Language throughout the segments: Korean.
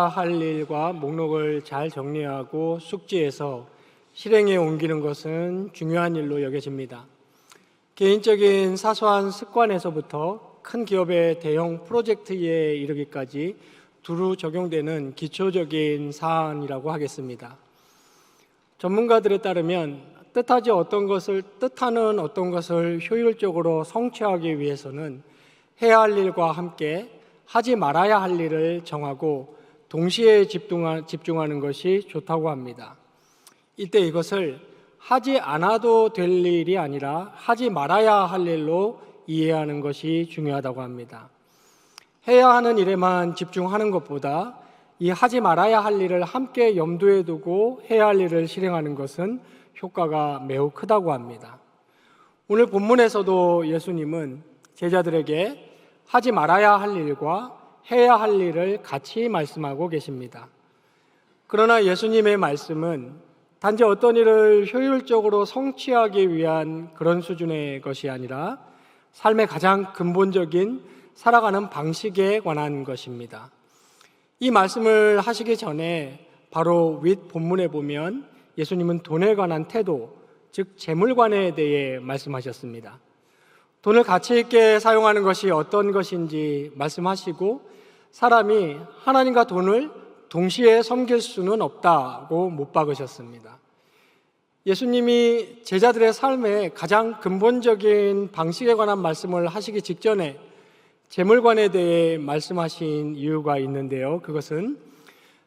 해야 할 일과 목록을 잘 정리하고 숙지해서 실행에 옮기는 것은 중요한 일로 여겨집니다. 개인적인 사소한 습관에서부터 큰 기업의 대형 프로젝트에 이르기까지 두루 적용되는 기초적인 사안이라고 하겠습니다. 전문가들에 따르면 뜻하는 어떤 것을 효율적으로 성취하기 위해서는 해야 할 일과 함께 하지 말아야 할 일을 정하고 동시에 집중하는 것이 좋다고 합니다. 이때 이것을 하지 않아도 될 일이 아니라 하지 말아야 할 일로 이해하는 것이 중요하다고 합니다. 해야 하는 일에만 집중하는 것보다 이 하지 말아야 할 일을 함께 염두에 두고 해야 할 일을 실행하는 것은 효과가 매우 크다고 합니다. 오늘 본문에서도 예수님은 제자들에게 하지 말아야 할 일과 해야 할 일을 같이 말씀하고 계십니다. 그러나 예수님의 말씀은 단지 어떤 일을 효율적으로 성취하기 위한 그런 수준의 것이 아니라 삶의 가장 근본적인 살아가는 방식에 관한 것입니다. 이 말씀을 하시기 전에 바로 윗 본문에 보면 예수님은 돈에 관한 태도, 즉 재물관에 대해 말씀하셨습니다. 돈을 가치 있게 사용하는 것이 어떤 것인지 말씀하시고 사람이 하나님과 돈을 동시에 섬길 수는 없다고 못 박으셨습니다. 예수님이 제자들의 삶의 가장 근본적인 방식에 관한 말씀을 하시기 직전에 재물관에 대해 말씀하신 이유가 있는데요. 그것은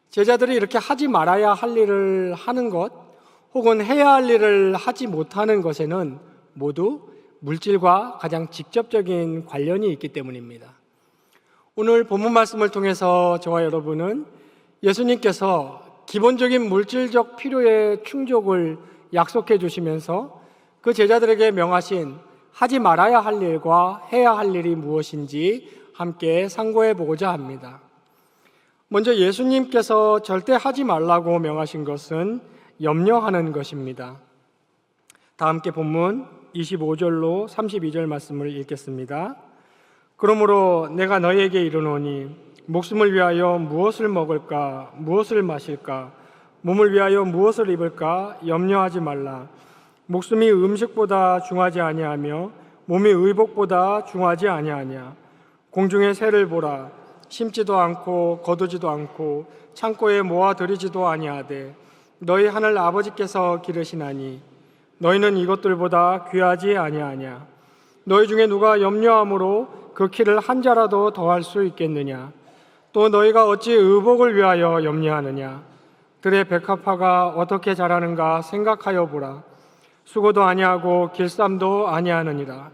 제자들이 이렇게 하지 말아야 할 일을 하는 것 혹은 해야 할 일을 하지 못하는 것에는 모두 물질과 가장 직접적인 관련이 있기 때문입니다. 오늘 본문 말씀을 통해서 저와 여러분은 예수님께서 기본적인 물질적 필요의 충족을 약속해 주시면서 그 제자들에게 명하신 하지 말아야 할 일과 해야 할 일이 무엇인지 함께 상고해 보고자 합니다. 먼저 예수님께서 절대 하지 말라고 명하신 것은 염려하는 것입니다. 다 함께 본문 25절로 32절 말씀을 읽겠습니다. 그러므로 내가 너희에게 이르노니 목숨을 위하여 무엇을 먹을까 무엇을 마실까 몸을 위하여 무엇을 입을까 염려하지 말라. 목숨이 음식보다 중하지 아니하며 몸이 의복보다 중하지 아니하냐. 공중의 새를 보라. 심지도 않고 거두지도 않고 창고에 모아들이지도 아니하되 너희 하늘 아버지께서 기르시나니 너희는 이것들보다 귀하지 아니하냐. 너희 중에 누가 염려함으로 그 키를 한 자라도 더할 수 있겠느냐. 또 너희가 어찌 의복을 위하여 염려하느냐. 들의 백합화가 어떻게 자라는가 생각하여 보라. 수고도 아니하고 길쌈도 아니하느니라.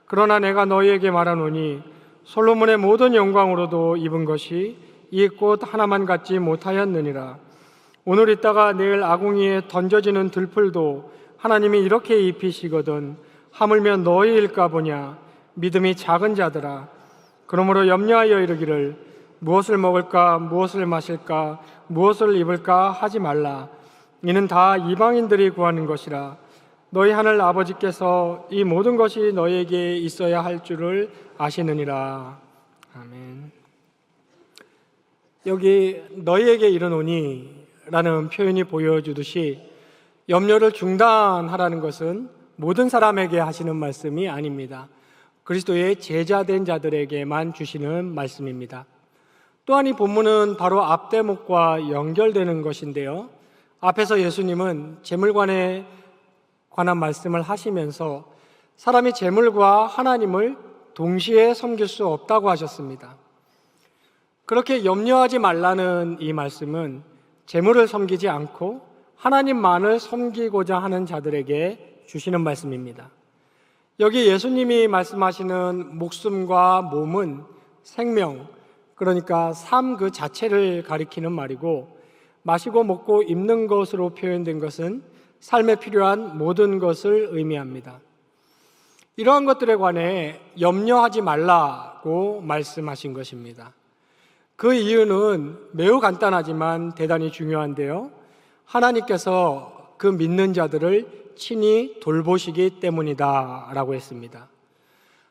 그러나 내가 너희에게 말하노니 솔로몬의 모든 영광으로도 입은 것이 이 꽃 하나만 갖지 못하였느니라. 오늘 있다가 내일 아궁이에 던져지는 들풀도 하나님이 이렇게 입히시거든 하물며 너희일까 보냐. 믿음이 작은 자들아. 그러므로 염려하여 이르기를 무엇을 먹을까 무엇을 마실까 무엇을 입을까 하지 말라. 이는 다 이방인들이 구하는 것이라. 너희 하늘 아버지께서 이 모든 것이 너희에게 있어야 할 줄을 아시느니라. 아멘. 여기 너희에게 이르노니 라는 표현이 보여주듯이 염려를 중단하라는 것은 모든 사람에게 하시는 말씀이 아닙니다. 그리스도의 제자된 자들에게만 주시는 말씀입니다. 또한 이 본문은 바로 앞 대목과 연결되는 것인데요. 앞에서 예수님은 재물관에 관한 말씀을 하시면서 사람이 재물과 하나님을 동시에 섬길 수 없다고 하셨습니다. 그렇게 염려하지 말라는 이 말씀은 재물을 섬기지 않고 하나님만을 섬기고자 하는 자들에게 주시는 말씀입니다. 여기 예수님이 말씀하시는 목숨과 몸은 생명, 그러니까 삶 그 자체를 가리키는 말이고 마시고 먹고 입는 것으로 표현된 것은 삶에 필요한 모든 것을 의미합니다. 이러한 것들에 관해 염려하지 말라고 말씀하신 것입니다. 그 이유는 매우 간단하지만 대단히 중요한데요. 하나님께서 그 믿는 자들을 친히 돌보시기 때문이다 라고 했습니다.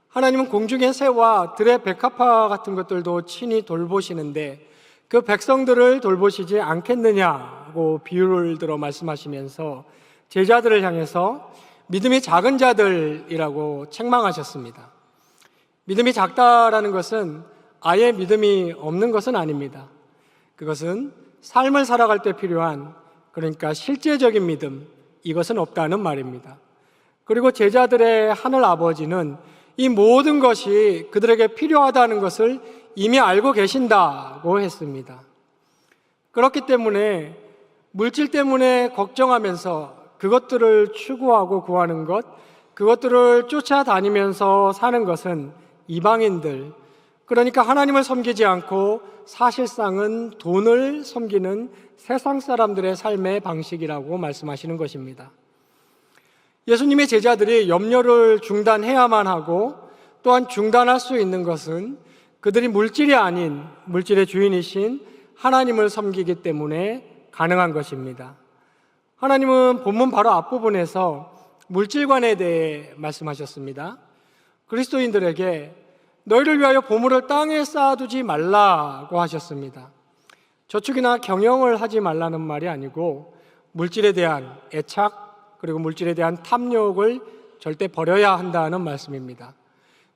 하나님은 공중의 새와 들의 백합화 같은 것들도 친히 돌보시는데 그 백성들을 돌보시지 않겠느냐고 비유를 들어 말씀하시면서 제자들을 향해서 믿음이 작은 자들이라고 책망하셨습니다. 믿음이 작다라는 것은 아예 믿음이 없는 것은 아닙니다. 그것은 삶을 살아갈 때 필요한, 그러니까 실제적인 믿음, 이것은 없다는 말입니다. 그리고 제자들의 하늘 아버지는 이 모든 것이 그들에게 필요하다는 것을 이미 알고 계신다고 했습니다. 그렇기 때문에 물질 때문에 걱정하면서 그것들을 추구하고 구하는 것, 그것들을 쫓아다니면서 사는 것은 이방인들, 그러니까 하나님을 섬기지 않고 사실상은 돈을 섬기는 세상 사람들의 삶의 방식이라고 말씀하시는 것입니다. 예수님의 제자들이 염려를 중단해야만 하고 또한 중단할 수 있는 것은 그들이 물질이 아닌 물질의 주인이신 하나님을 섬기기 때문에 가능한 것입니다. 하나님은 본문 바로 앞부분에서 물질관에 대해 말씀하셨습니다. 그리스도인들에게 너희를 위하여 보물을 땅에 쌓아두지 말라고 하셨습니다. 저축이나 경영을 하지 말라는 말이 아니고 물질에 대한 애착 그리고 물질에 대한 탐욕을 절대 버려야 한다는 말씀입니다.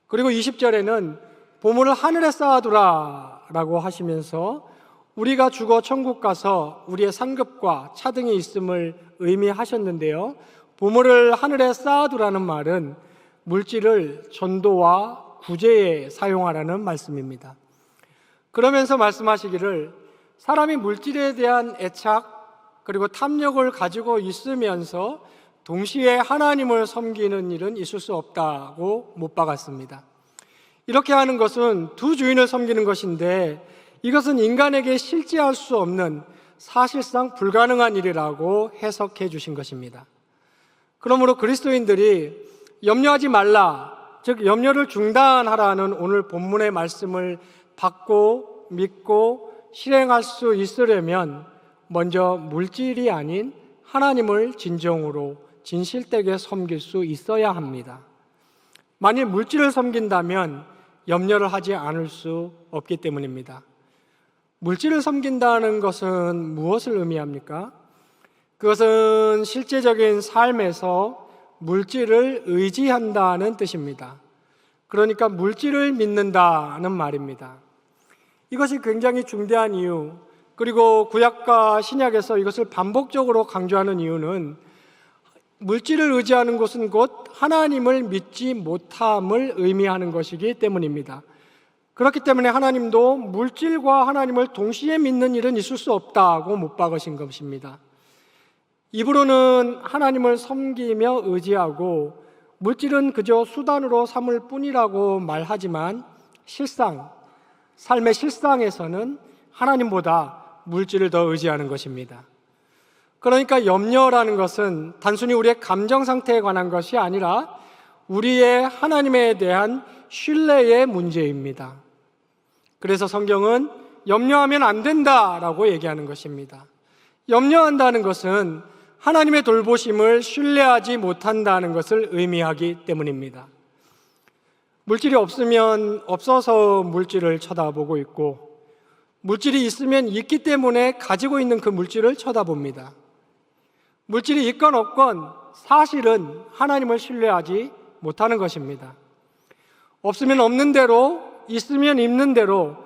그리고 20절에는 보물을 하늘에 쌓아두라 라고 하시면서 우리가 죽어 천국 가서 우리의 상급과 차등이 있음을 의미하셨는데요, 보물을 하늘에 쌓아두라는 말은 물질을 전도와 구제에 사용하라는 말씀입니다. 그러면서 말씀하시기를 사람이 물질에 대한 애착 그리고 탐욕을 가지고 있으면서 동시에 하나님을 섬기는 일은 있을 수 없다고 못 박았습니다. 이렇게 하는 것은 두 주인을 섬기는 것인데 이것은 인간에게 실제할 수 없는 사실상 불가능한 일이라고 해석해 주신 것입니다. 그러므로 그리스도인들이 염려하지 말라, 즉 염려를 중단하라는 오늘 본문의 말씀을 받고 믿고 실행할 수 있으려면 먼저 물질이 아닌 하나님을 진정으로 진실되게 섬길 수 있어야 합니다. 만일 물질을 섬긴다면 염려를 하지 않을 수 없기 때문입니다. 물질을 섬긴다는 것은 무엇을 의미합니까? 그것은 실제적인 삶에서 물질을 의지한다는 뜻입니다. 그러니까 물질을 믿는다는 말입니다. 이것이 굉장히 중대한 이유, 그리고 구약과 신약에서 이것을 반복적으로 강조하는 이유는 물질을 의지하는 것은 곧 하나님을 믿지 못함을 의미하는 것이기 때문입니다. 그렇기 때문에 하나님도 물질과 하나님을 동시에 믿는 일은 있을 수 없다고 못 박으신 것입니다. 입으로는 하나님을 섬기며 의지하고 물질은 그저 수단으로 삼을 뿐이라고 말하지만 삶의 실상에서는 하나님보다 물질을 더 의지하는 것입니다. 그러니까 염려라는 것은 단순히 우리의 감정 상태에 관한 것이 아니라 우리의 하나님에 대한 신뢰의 문제입니다. 그래서 성경은 염려하면 안 된다라고 얘기하는 것입니다. 염려한다는 것은 하나님의 돌보심을 신뢰하지 못한다는 것을 의미하기 때문입니다. 물질이 없으면 없어서 물질을 쳐다보고 있고, 물질이 있으면 있기 때문에 가지고 있는 그 물질을 쳐다봅니다. 물질이 있건 없건 사실은 하나님을 신뢰하지 못하는 것입니다. 없으면 없는 대로, 있으면 있는 대로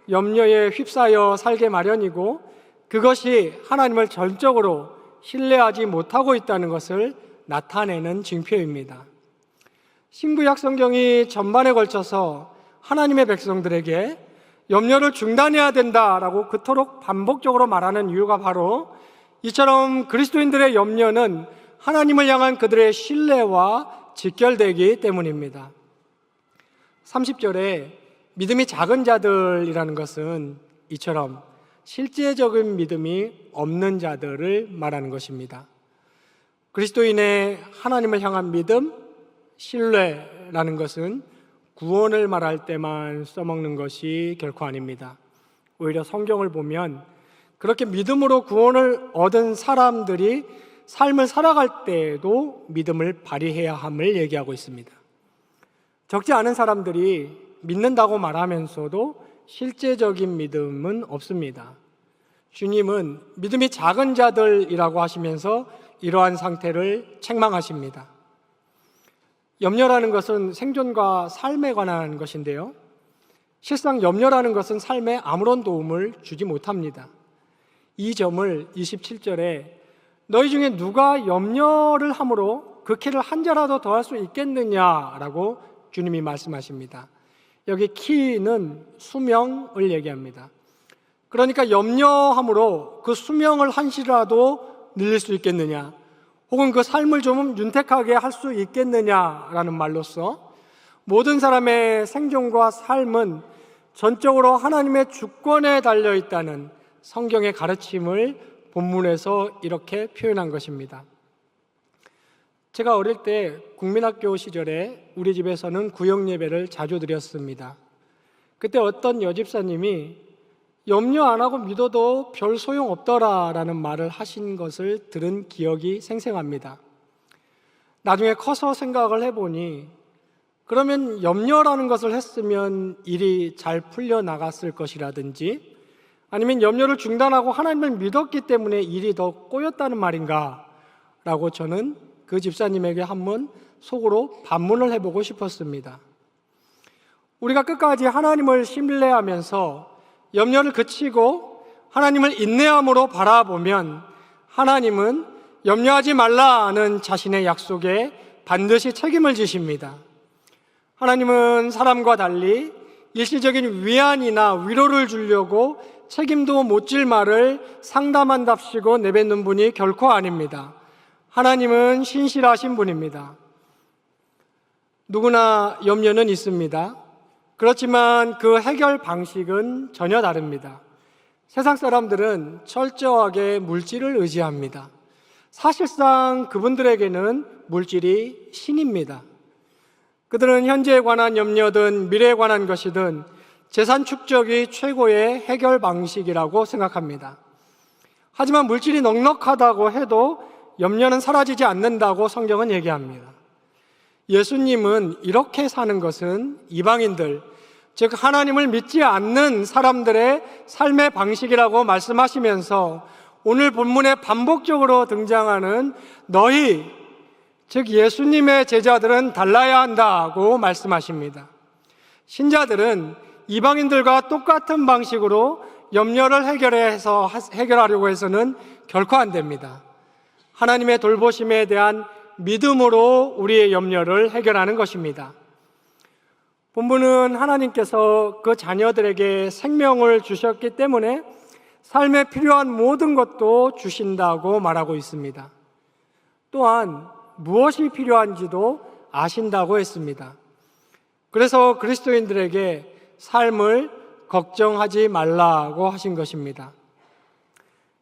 염려에 휩싸여 살게 마련이고, 그것이 하나님을 전적으로 신뢰하지 못하고 있다는 것을 나타내는 징표입니다. 신구약 성경이 전반에 걸쳐서 하나님의 백성들에게 염려를 중단해야 된다라고 그토록 반복적으로 말하는 이유가 바로 이처럼 그리스도인들의 염려는 하나님을 향한 그들의 신뢰와 직결되기 때문입니다. 30절에 믿음이 작은 자들이라는 것은 이처럼 실제적인 믿음이 없는 자들을 말하는 것입니다. 그리스도인의 하나님을 향한 믿음, 신뢰라는 것은 구원을 말할 때만 써먹는 것이 결코 아닙니다. 오히려 성경을 보면 그렇게 믿음으로 구원을 얻은 사람들이 삶을 살아갈 때에도 믿음을 발휘해야 함을 얘기하고 있습니다. 적지 않은 사람들이 믿는다고 말하면서도 실제적인 믿음은 없습니다. 주님은 믿음이 작은 자들이라고 하시면서 이러한 상태를 책망하십니다. 염려라는 것은 생존과 삶에 관한 것인데요, 실상 염려라는 것은 삶에 아무런 도움을 주지 못합니다. 이 점을 27절에 너희 중에 누가 염려를 함으로 그 키를 한 자라도 더할 수 있겠느냐라고 주님이 말씀하십니다. 여기 키는 수명을 얘기합니다. 그러니까 염려함으로 그 수명을 한시라도 늘릴 수 있겠느냐, 혹은 그 삶을 좀 윤택하게 할 수 있겠느냐라는 말로써 모든 사람의 생존과 삶은 전적으로 하나님의 주권에 달려 있다는 성경의 가르침을 본문에서 이렇게 표현한 것입니다. 제가 어릴 때 국민학교 시절에 우리 집에서는 구역 예배를 자주 드렸습니다. 그때 어떤 여집사님이 염려 안 하고 믿어도 별 소용 없더라 라는 말을 하신 것을 들은 기억이 생생합니다. 나중에 커서 생각을 해보니, 그러면 염려라는 것을 했으면 일이 잘 풀려나갔을 것이라든지, 아니면 염려를 중단하고 하나님을 믿었기 때문에 일이 더 꼬였다는 말인가 라고 저는 그 집사님에게 한번 속으로 반문을 해보고 싶었습니다. 우리가 끝까지 하나님을 신뢰하면서 염려를 그치고 하나님을 인내함으로 바라보면 하나님은 염려하지 말라는 자신의 약속에 반드시 책임을 지십니다. 하나님은 사람과 달리 일시적인 위안이나 위로를 주려고 책임도 못 질 말을 상담한답시고 내뱉는 분이 결코 아닙니다. 하나님은 신실하신 분입니다. 누구나 염려는 있습니다. 그렇지만 그 해결 방식은 전혀 다릅니다. 세상 사람들은 철저하게 물질을 의지합니다. 사실상 그분들에게는 물질이 신입니다. 그들은 현재에 관한 염려든 미래에 관한 것이든 재산 축적이 최고의 해결 방식이라고 생각합니다. 하지만 물질이 넉넉하다고 해도 염려는 사라지지 않는다고 성경은 얘기합니다. 예수님은 이렇게 사는 것은 이방인들, 즉 하나님을 믿지 않는 사람들의 삶의 방식이라고 말씀하시면서 오늘 본문에 반복적으로 등장하는 너희, 즉 예수님의 제자들은 달라야 한다고 말씀하십니다. 신자들은 이방인들과 똑같은 방식으로 염려를 해결하려고 해서는 결코 안 됩니다. 하나님의 돌보심에 대한 믿음으로 우리의 염려를 해결하는 것입니다. 본문은 하나님께서 그 자녀들에게 생명을 주셨기 때문에 삶에 필요한 모든 것도 주신다고 말하고 있습니다. 또한 무엇이 필요한지도 아신다고 했습니다. 그래서 그리스도인들에게 삶을 걱정하지 말라고 하신 것입니다.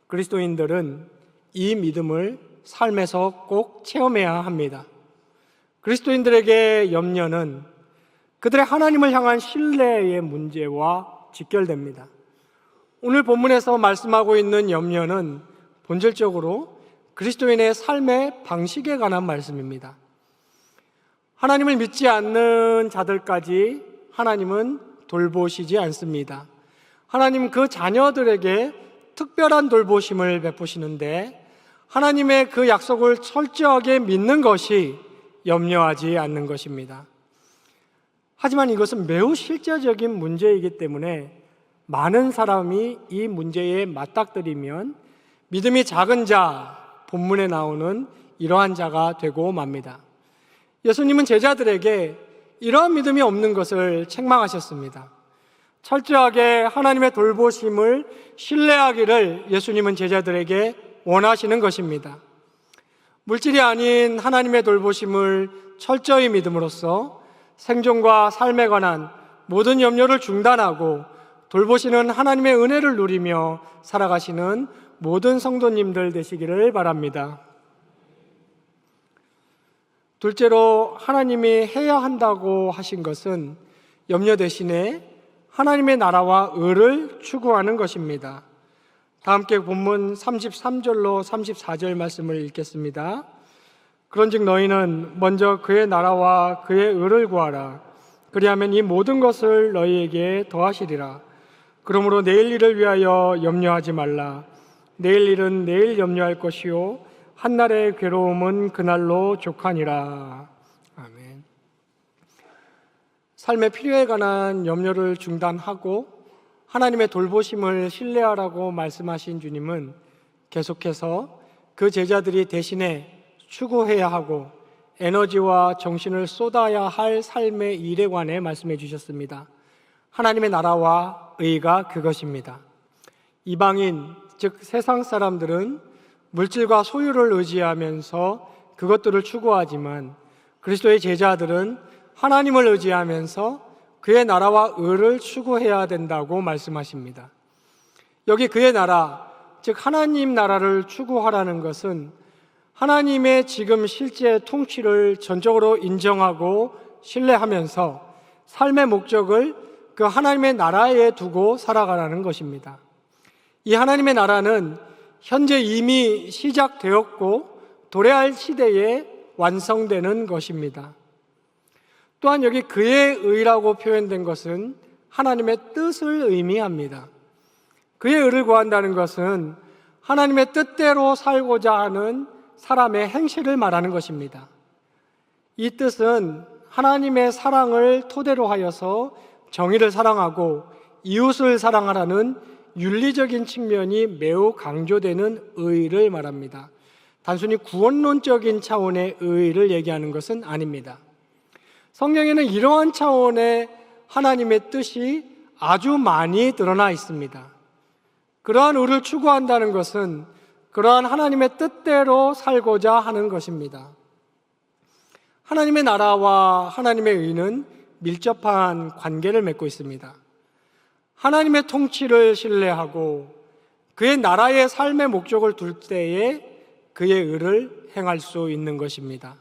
그리스도인들은 이 믿음을 삶에서 꼭 체험해야 합니다. 그리스도인들에게 염려는 그들의 하나님을 향한 신뢰의 문제와 직결됩니다. 오늘 본문에서 말씀하고 있는 염려는 본질적으로 그리스도인의 삶의 방식에 관한 말씀입니다. 하나님을 믿지 않는 자들까지 하나님은 돌보시지 않습니다. 하나님 그 자녀들에게 특별한 돌보심을 베푸시는데 하나님의 그 약속을 철저하게 믿는 것이 염려하지 않는 것입니다. 하지만 이것은 매우 실제적인 문제이기 때문에 많은 사람이 이 문제에 맞닥뜨리면 믿음이 작은 자, 본문에 나오는 이러한 자가 되고 맙니다. 예수님은 제자들에게 이러한 믿음이 없는 것을 책망하셨습니다. 철저하게 하나님의 돌보심을 신뢰하기를 예수님은 제자들에게 원하시는 것입니다. 물질이 아닌 하나님의 돌보심을 철저히 믿음으로써 생존과 삶에 관한 모든 염려를 중단하고 돌보시는 하나님의 은혜를 누리며 살아가시는 모든 성도님들 되시기를 바랍니다. 둘째로 하나님이 해야 한다고 하신 것은 염려 대신에 하나님의 나라와 의를 추구하는 것입니다. 다 함께 본문 33절로 34절 말씀을 읽겠습니다. 그런즉 너희는 먼저 그의 나라와 그의 의를 구하라. 그리하면 이 모든 것을 너희에게 더하시리라. 그러므로 내일 일을 위하여 염려하지 말라. 내일 일은 내일 염려할 것이요 한날의 괴로움은 그날로 족하니라. 아멘. 삶의 필요에 관한 염려를 중단하고 하나님의 돌보심을 신뢰하라고 말씀하신 주님은 계속해서 그 제자들이 대신에 추구해야 하고 에너지와 정신을 쏟아야 할 삶의 일에 관해 말씀해 주셨습니다. 하나님의 나라와 의가 그것입니다. 이방인, 즉 세상 사람들은 물질과 소유를 의지하면서 그것들을 추구하지만 그리스도의 제자들은 하나님을 의지하면서 그의 나라와 의를 추구해야 된다고 말씀하십니다. 여기 그의 나라, 즉 하나님 나라를 추구하라는 것은 하나님의 지금 실제 통치를 전적으로 인정하고 신뢰하면서 삶의 목적을 그 하나님의 나라에 두고 살아가라는 것입니다. 이 하나님의 나라는 현재 이미 시작되었고 도래할 시대에 완성되는 것입니다. 또한 여기 그의 의라고 표현된 것은 하나님의 뜻을 의미합니다. 그의 의를 구한다는 것은 하나님의 뜻대로 살고자 하는 사람의 행실을 말하는 것입니다. 이 뜻은 하나님의 사랑을 토대로 하여서 정의를 사랑하고 이웃을 사랑하라는 윤리적인 측면이 매우 강조되는 의를 말합니다. 단순히 구원론적인 차원의 의를 얘기하는 것은 아닙니다. 성경에는 이러한 차원의 하나님의 뜻이 아주 많이 드러나 있습니다. 그러한 의를 추구한다는 것은 그러한 하나님의 뜻대로 살고자 하는 것입니다. 하나님의 나라와 하나님의 의는 밀접한 관계를 맺고 있습니다. 하나님의 통치를 신뢰하고 그의 나라의 삶의 목적을 둘 때에 그의 의를 행할 수 있는 것입니다.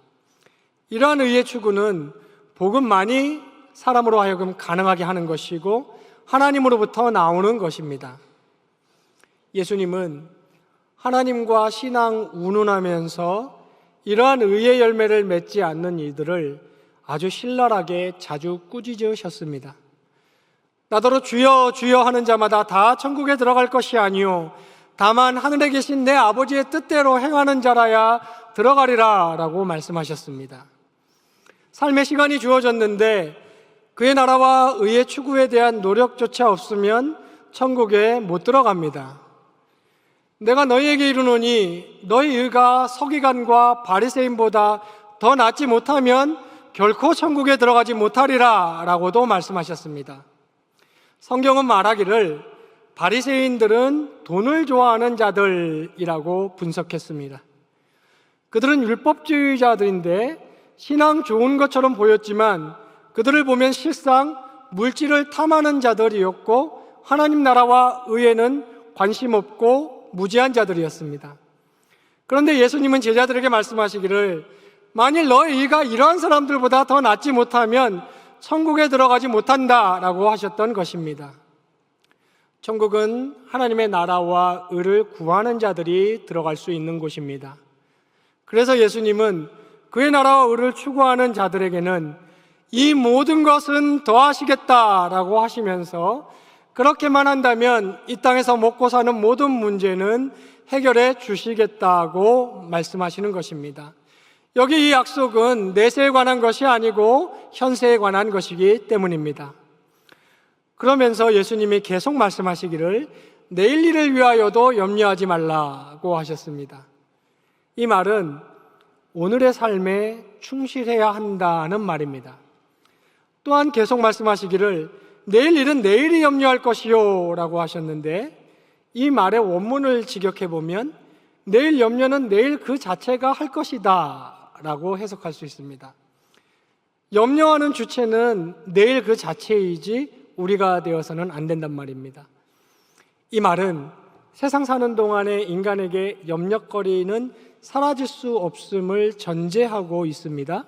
이러한 의의 추구는 복음만이 사람으로 하여금 가능하게 하는 것이고 하나님으로부터 나오는 것입니다. 예수님은 하나님과 신앙 운운하면서 이러한 의의 열매를 맺지 않는 이들을 아주 신랄하게 자주 꾸짖으셨습니다. 나더러 주여 주여 하는 자마다 다 천국에 들어갈 것이 아니요 다만 하늘에 계신 내 아버지의 뜻대로 행하는 자라야 들어가리라 라고 말씀하셨습니다. 삶의 시간이 주어졌는데 그의 나라와 의의 추구에 대한 노력조차 없으면 천국에 못 들어갑니다. 내가 너희에게 이르노니 너희 의가 서기관과 바리새인보다 더 낫지 못하면 결코 천국에 들어가지 못하리라 라고도 말씀하셨습니다. 성경은 말하기를 바리새인들은 돈을 좋아하는 자들이라고 분석했습니다. 그들은 율법주의자들인데 신앙 좋은 것처럼 보였지만 그들을 보면 실상 물질을 탐하는 자들이었고 하나님 나라와 의에는 관심 없고 무지한 자들이었습니다. 그런데 예수님은 제자들에게 말씀하시기를 만일 너의 의가 이러한 사람들보다 더 낫지 못하면 천국에 들어가지 못한다라고 하셨던 것입니다. 천국은 하나님의 나라와 의를 구하는 자들이 들어갈 수 있는 곳입니다. 그래서 예수님은 그의 나라와 의를 추구하는 자들에게는 이 모든 것은 더하시겠다라고 하시면서 그렇게만 한다면 이 땅에서 먹고 사는 모든 문제는 해결해 주시겠다고 말씀하시는 것입니다. 여기 이 약속은 내세에 관한 것이 아니고 현세에 관한 것이기 때문입니다. 그러면서 예수님이 계속 말씀하시기를 내일 일을 위하여도 염려하지 말라고 하셨습니다. 이 말은 오늘의 삶에 충실해야 한다는 말입니다. 또한 계속 말씀하시기를 내일 일은 내일이 염려할 것이요 라고 하셨는데 이 말의 원문을 직역해 보면 내일 염려는 내일 그 자체가 할 것이다 라고 해석할 수 있습니다. 염려하는 주체는 내일 그 자체이지 우리가 되어서는 안 된단 말입니다. 이 말은 세상 사는 동안에 인간에게 염려거리는 사라질 수 없음을 전제하고 있습니다.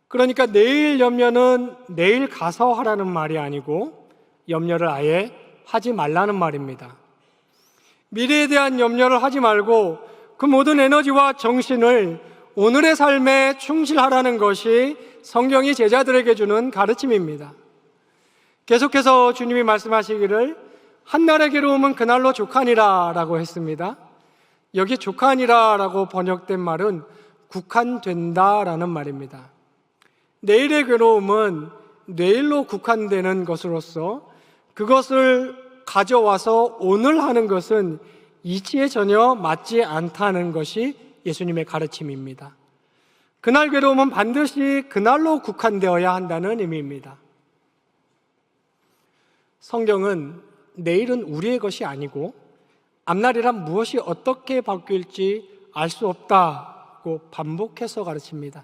그러니까 내일 염려는 내일 가서 하라는 말이 아니고 염려를 아예 하지 말라는 말입니다. 미래에 대한 염려를 하지 말고 그 모든 에너지와 정신을 오늘의 삶에 충실하라는 것이 성경이 제자들에게 주는 가르침입니다. 계속해서 주님이 말씀하시기를 한날의 괴로움은 그날로 족하니라 라고 했습니다. 여기 족하니라 라고 번역된 말은 국한된다 라는 말입니다. 내일의 괴로움은 내일로 국한되는 것으로서 그것을 가져와서 오늘 하는 것은 이치에 전혀 맞지 않다는 것이 예수님의 가르침입니다. 그날 괴로움은 반드시 그날로 국한되어야 한다는 의미입니다. 성경은 내일은 우리의 것이 아니고 앞날이란 무엇이 어떻게 바뀔지 알 수 없다고 반복해서 가르칩니다.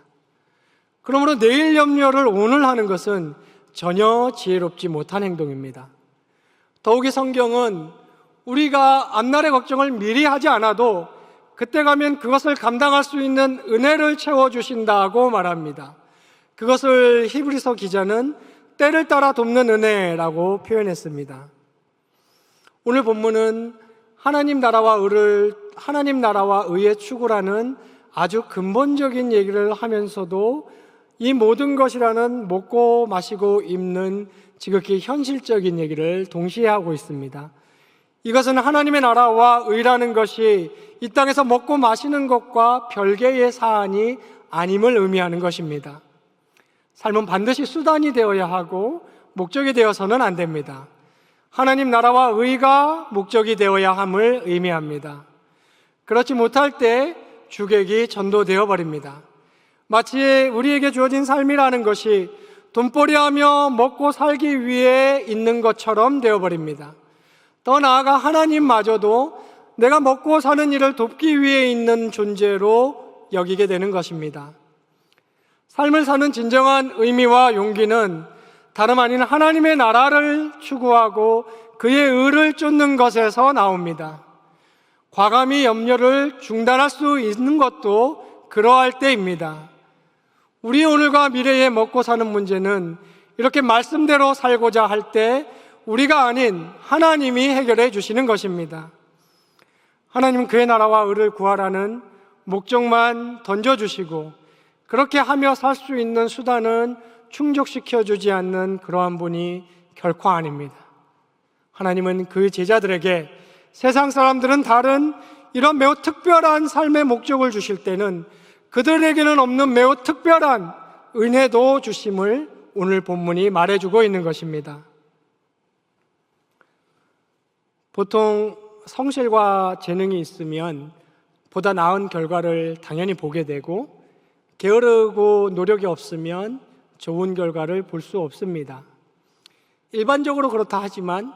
그러므로 내일 염려를 오늘 하는 것은 전혀 지혜롭지 못한 행동입니다. 더욱이 성경은 우리가 앞날의 걱정을 미리 하지 않아도 그때 가면 그것을 감당할 수 있는 은혜를 채워주신다고 말합니다. 그것을 히브리서 기자는 때를 따라 돕는 은혜라고 표현했습니다. 오늘 본문은 하나님 나라와 의의 추구라는 아주 근본적인 얘기를 하면서도 이 모든 것이라는 먹고 마시고 입는 지극히 현실적인 얘기를 동시에 하고 있습니다. 이것은 하나님의 나라와 의라는 것이 이 땅에서 먹고 마시는 것과 별개의 사안이 아님을 의미하는 것입니다. 삶은 반드시 수단이 되어야 하고 목적이 되어서는 안 됩니다. 하나님 나라와 의가 목적이 되어야 함을 의미합니다. 그렇지 못할 때 주객이 전도되어 버립니다. 마치 우리에게 주어진 삶이라는 것이 돈벌이하며 먹고 살기 위해 있는 것처럼 되어버립니다. 더 나아가 하나님마저도 내가 먹고 사는 일을 돕기 위해 있는 존재로 여기게 되는 것입니다. 삶을 사는 진정한 의미와 용기는 다름 아닌 하나님의 나라를 추구하고 그의 의를 쫓는 것에서 나옵니다. 과감히 염려를 중단할 수 있는 것도 그러할 때입니다. 우리 오늘과 미래의 먹고 사는 문제는 이렇게 말씀대로 살고자 할 때 우리가 아닌 하나님이 해결해 주시는 것입니다. 하나님은 그의 나라와 의를 구하라는 목적만 던져주시고 그렇게 하며 살 수 있는 수단은 충족시켜 주지 않는 그러한 분이 결코 아닙니다. 하나님은 그 제자들에게 세상 사람들은 다른 이런 매우 특별한 삶의 목적을 주실 때는 그들에게는 없는 매우 특별한 은혜도 주심을 오늘 본문이 말해주고 있는 것입니다. 보통 성실과 재능이 있으면 보다 나은 결과를 당연히 보게 되고 게으르고 노력이 없으면 좋은 결과를 볼 수 없습니다. 일반적으로 그렇다 하지만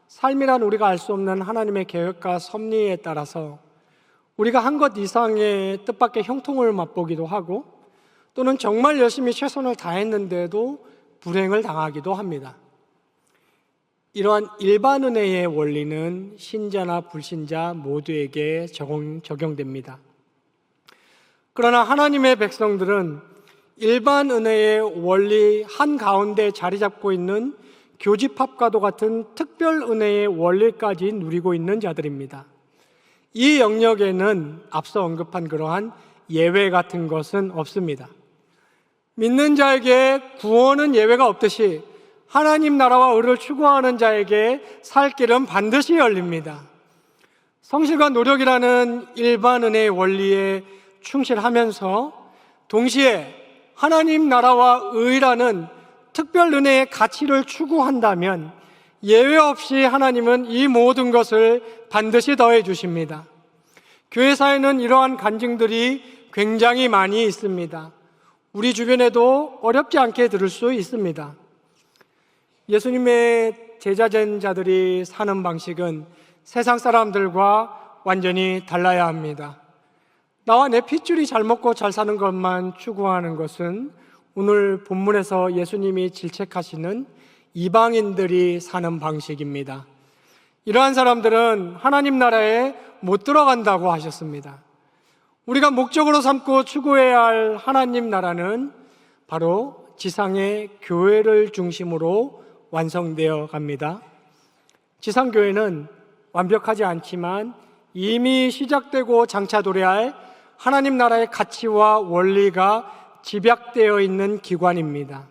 삶이란 우리가 알 수 없는 하나님의 계획과 섭리에 따라서 우리가 한 것 이상의 뜻밖의 형통을 맛보기도 하고 또는 정말 열심히 최선을 다했는데도 불행을 당하기도 합니다. 이러한 일반 은혜의 원리는 신자나 불신자 모두에게 적용됩니다. 그러나 하나님의 백성들은 일반 은혜의 원리 한가운데 자리 잡고 있는 교집합과도 같은 특별 은혜의 원리까지 누리고 있는 자들입니다. 이 영역에는 앞서 언급한 그러한 예외 같은 것은 없습니다. 믿는 자에게 구원은 예외가 없듯이 하나님 나라와 의를 추구하는 자에게 살 길은 반드시 열립니다. 성실과 노력이라는 일반 은혜의 원리에 충실하면서 동시에 하나님 나라와 의라는 특별 은혜의 가치를 추구한다면 예외 없이 하나님은 이 모든 것을 반드시 더해 주십니다. 교회사에는 이러한 간증들이 굉장히 많이 있습니다. 우리 주변에도 어렵지 않게 들을 수 있습니다. 예수님의 제자된 자들이 사는 방식은 세상 사람들과 완전히 달라야 합니다. 나와 내 핏줄이 잘 먹고 잘 사는 것만 추구하는 것은 오늘 본문에서 예수님이 질책하시는 이방인들이 사는 방식입니다. 이러한 사람들은 하나님 나라에 못 들어간다고 하셨습니다. 우리가 목적으로 삼고 추구해야 할 하나님 나라는 바로 지상의 교회를 중심으로 완성되어 갑니다. 지상교회는 완벽하지 않지만 이미 시작되고 장차 도래할 하나님 나라의 가치와 원리가 집약되어 있는 기관입니다.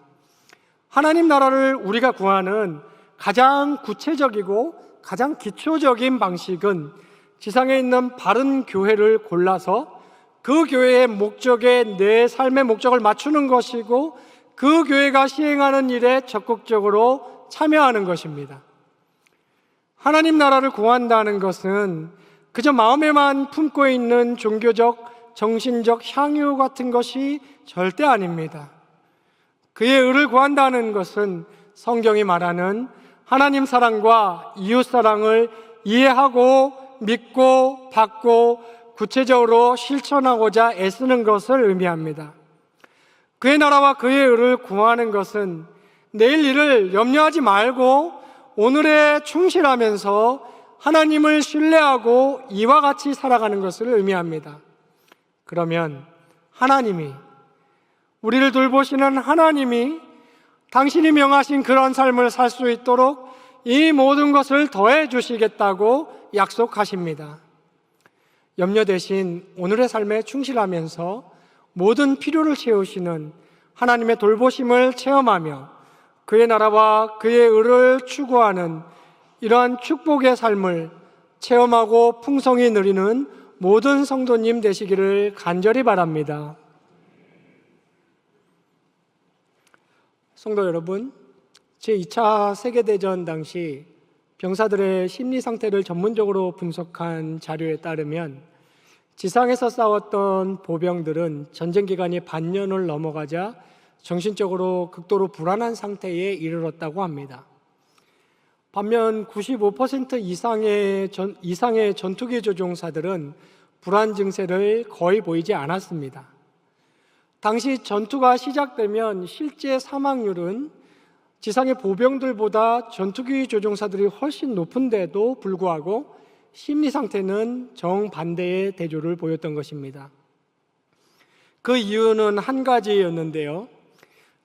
하나님 나라를 우리가 구하는 가장 구체적이고 가장 기초적인 방식은 지상에 있는 바른 교회를 골라서 그 교회의 목적에 내 삶의 목적을 맞추는 것이고 그 교회가 시행하는 일에 적극적으로 참여하는 것입니다. 하나님 나라를 구한다는 것은 그저 마음에만 품고 있는 종교적, 정신적 향유 같은 것이 절대 아닙니다. 그의 의를 구한다는 것은 성경이 말하는 하나님 사랑과 이웃 사랑을 이해하고 믿고 받고 구체적으로 실천하고자 애쓰는 것을 의미합니다. 그의 나라와 그의 의를 구하는 것은 내일 일을 염려하지 말고 오늘에 충실하면서 하나님을 신뢰하고 이와 같이 살아가는 것을 의미합니다. 그러면 하나님이, 우리를 돌보시는 하나님이 당신이 명하신 그런 삶을 살 수 있도록 이 모든 것을 더해 주시겠다고 약속하십니다. 염려 대신 오늘의 삶에 충실하면서 모든 필요를 채우시는 하나님의 돌보심을 체험하며 그의 나라와 그의 의를 추구하는 이러한 축복의 삶을 체험하고 풍성히 누리는 모든 성도님 되시기를 간절히 바랍니다. 성도 여러분, 제2차 세계대전 당시 병사들의 심리 상태를 전문적으로 분석한 자료에 따르면 지상에서 싸웠던 보병들은 전쟁 기간이 반년을 넘어가자 정신적으로 극도로 불안한 상태에 이르렀다고 합니다. 반면 95% 이상의 전투기 조종사들은 불안 증세를 거의 보이지 않았습니다. 당시 전투가 시작되면 실제 사망률은 지상의 보병들보다 전투기 조종사들이 훨씬 높은데도 불구하고 심리 상태는 정반대의 대조를 보였던 것입니다. 그 이유는 한 가지였는데요.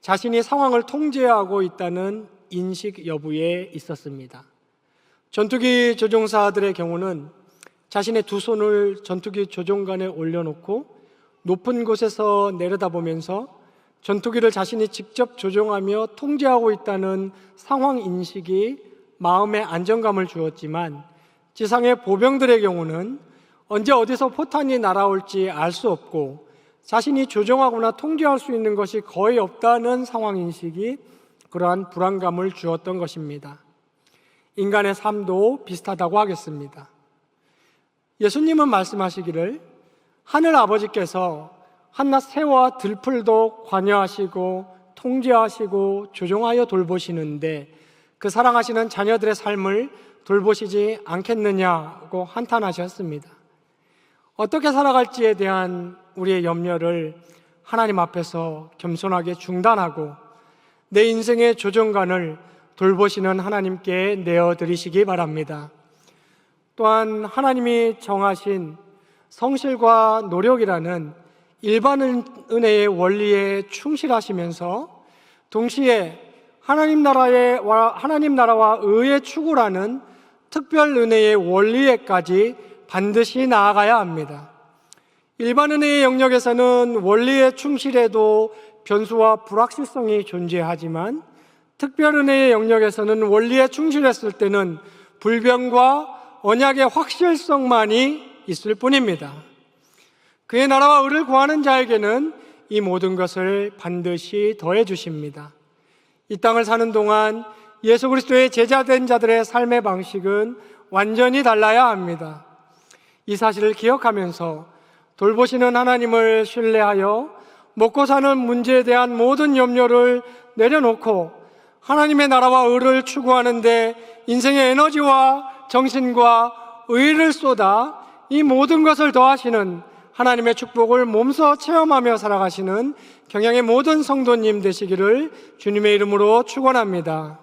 자신이 상황을 통제하고 있다는 인식 여부에 있었습니다. 전투기 조종사들의 경우는 자신의 두 손을 전투기 조종관에 올려놓고 높은 곳에서 내려다보면서 전투기를 자신이 직접 조종하며 통제하고 있다는 상황 인식이 마음에 안정감을 주었지만 지상의 보병들의 경우는 언제 어디서 포탄이 날아올지 알 수 없고 자신이 조종하거나 통제할 수 있는 것이 거의 없다는 상황 인식이 그러한 불안감을 주었던 것입니다. 인간의 삶도 비슷하다고 하겠습니다. 예수님은 말씀하시기를 하늘 아버지께서 한낱 새와 들풀도 관여하시고 통제하시고 조종하여 돌보시는데 그 사랑하시는 자녀들의 삶을 돌보시지 않겠느냐고 한탄하셨습니다. 어떻게 살아갈지에 대한 우리의 염려를 하나님 앞에서 겸손하게 중단하고 내 인생의 조종관을 돌보시는 하나님께 내어드리시기 바랍니다. 또한 하나님이 정하신 성실과 노력이라는 일반 은혜의 원리에 충실하시면서 동시에 하나님 나라와 의의 추구라는 특별 은혜의 원리에까지 반드시 나아가야 합니다. 일반 은혜의 영역에서는 원리에 충실해도 변수와 불확실성이 존재하지만 특별 은혜의 영역에서는 원리에 충실했을 때는 불변과 언약의 확실성만이 있을 뿐입니다. 그의 나라와 의를 구하는 자에게는 이 모든 것을 반드시 더해 주십니다. 이 땅을 사는 동안 예수 그리스도의 제자된 자들의 삶의 방식은 완전히 달라야 합니다. 이 사실을 기억하면서 돌보시는 하나님을 신뢰하여 먹고 사는 문제에 대한 모든 염려를 내려놓고 하나님의 나라와 의를 추구하는데 인생의 에너지와 정신과 의를 쏟아 이 모든 것을 더하시는 하나님의 축복을 몸소 체험하며 살아가시는 경양의 모든 성도님 되시기를 주님의 이름으로 축원합니다.